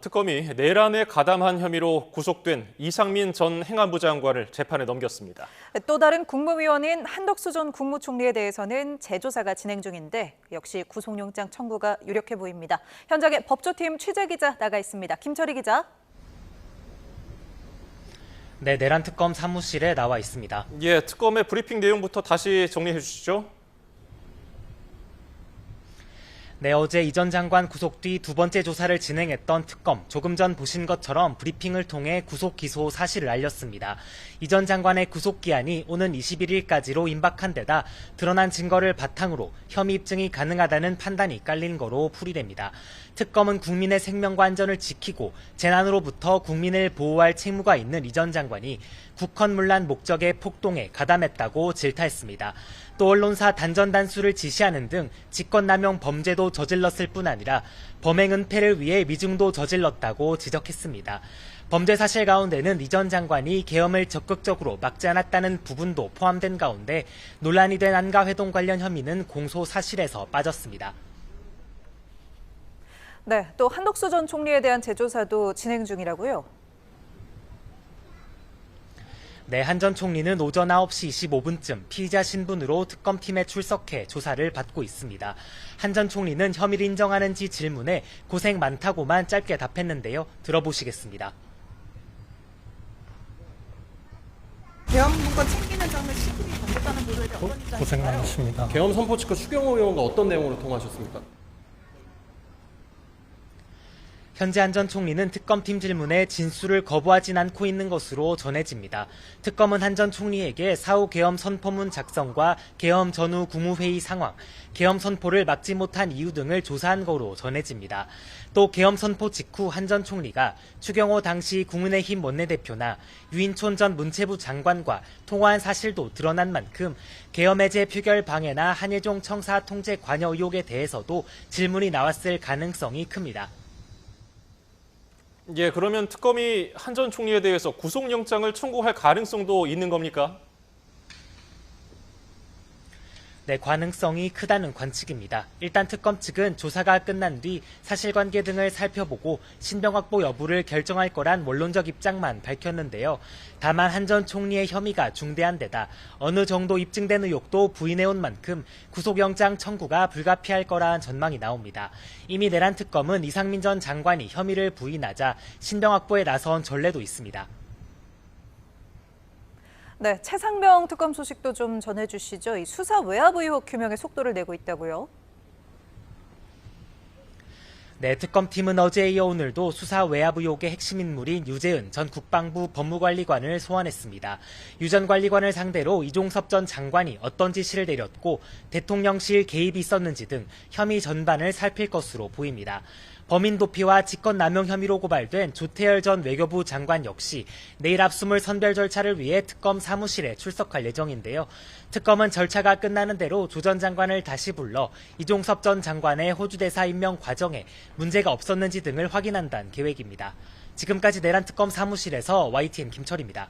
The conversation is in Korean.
특검이 내란에 가담한 혐의로 구속된 이상민 전 행안부 장관을 재판에 넘겼습니다. 또 다른 국무위원인 한덕수 전 국무총리에 대해서는 재조사가 진행 중인데 역시 구속영장 청구가 유력해 보입니다. 현장에 법조팀 취재기자 나가 있습니다. 김철희 기자. 네, 내란 특검 사무실에 나와 있습니다. 예, 특검의 브리핑 내용부터 다시 정리해 주시죠. 네, 어제 이 전 장관 구속 뒤 두 번째 조사를 진행했던 특검, 조금 전 보신 것처럼 브리핑을 통해 구속 기소 사실을 알렸습니다. 이 전 장관의 구속 기한이 오는 21일까지로 임박한 데다 드러난 증거를 바탕으로 혐의 입증이 가능하다는 판단이 깔린 거로 풀이됩니다. 특검은 국민의 생명과 안전을 지키고 재난으로부터 국민을 보호할 책무가 있는 이 전 장관이 국헌문란 목적의 폭동에 가담했다고 질타했습니다. 또 언론사 단전단수를 지시하는 등 직권남용 범죄도 저질렀을 뿐 아니라 범행 은폐를 위해 미중도 저질렀다고 지적했습니다. 범죄 사실 가운데는 이 전 장관이 계엄을 적극적으로 막지 않았다는 부분도 포함된 가운데 논란이 된 안가회동 관련 혐의는 공소 사실에서 빠졌습니다. 네, 또 한덕수 전 총리에 대한 재조사도 진행 중이라고요? 네, 한 전 총리는 오전 9시 25분쯤 피의자 신분으로 특검팀에 출석해 조사를 받고 있습니다. 한 전 총리는 혐의를 인정하는지 질문에 고생 많다고만 짧게 답했는데요. 들어보시겠습니다. 계엄 문건 챙기는 점을 시급이 던졌다는 보도에 대해 어떤 입장이신가요? 고생 많으십니다. 계엄 선포 측과 추경호 의원과 어떤 내용으로 통화하셨습니까? 현재 한 전 총리는 특검팀 질문에 진술을 거부하진 않고 있는 것으로 전해집니다. 특검은 한 전 총리에게 사후 계엄 선포문 작성과 계엄 전후 국무회의 상황, 계엄 선포를 막지 못한 이유 등을 조사한 거로 전해집니다. 또 계엄 선포 직후 한 전 총리가 추경호 당시 국민의힘 원내대표나 유인촌 전 문체부 장관과 통화한 사실도 드러난 만큼 계엄 해제 표결 방해나 한예종 청사 통제 관여 의혹에 대해서도 질문이 나왔을 가능성이 큽니다. 예, 그러면 특검이 한 전 총리에 대해서 구속영장을 청구할 가능성도 있는 겁니까? 네, 가능성이 크다는 관측입니다. 일단 특검 측은 조사가 끝난 뒤 사실관계 등을 살펴보고 신병 확보 여부를 결정할 거란 원론적 입장만 밝혔는데요. 다만 한 전 총리의 혐의가 중대한 데다 어느 정도 입증된 의혹도 부인해온 만큼 구속영장 청구가 불가피할 거라는 전망이 나옵니다. 이미 내란 특검은 이상민 전 장관이 혐의를 부인하자 신병 확보에 나선 전례도 있습니다. 네, 최상병 특검 소식도 좀 전해주시죠. 이 수사 외압 의혹 규명에 속도를 내고 있다고요? 네, 특검팀은 어제에 이어 오늘도 수사 외압 의혹의 핵심 인물인 유재은 전 국방부 법무관리관을 소환했습니다. 유 전 관리관을 상대로 이종섭 전 장관이 어떤 지시를 내렸고 대통령실 개입이 있었는지 등 혐의 전반을 살필 것으로 보입니다. 범인 도피와 직권남용 혐의로 고발된 조태열 전 외교부 장관 역시 내일 압수물 선별 절차를 위해 특검 사무실에 출석할 예정인데요. 특검은 절차가 끝나는 대로 조 전 장관을 다시 불러 이종섭 전 장관의 호주 대사 임명 과정에 문제가 없었는지 등을 확인한다는 계획입니다. 지금까지 내란 특검 사무실에서 YTN 김철희입니다.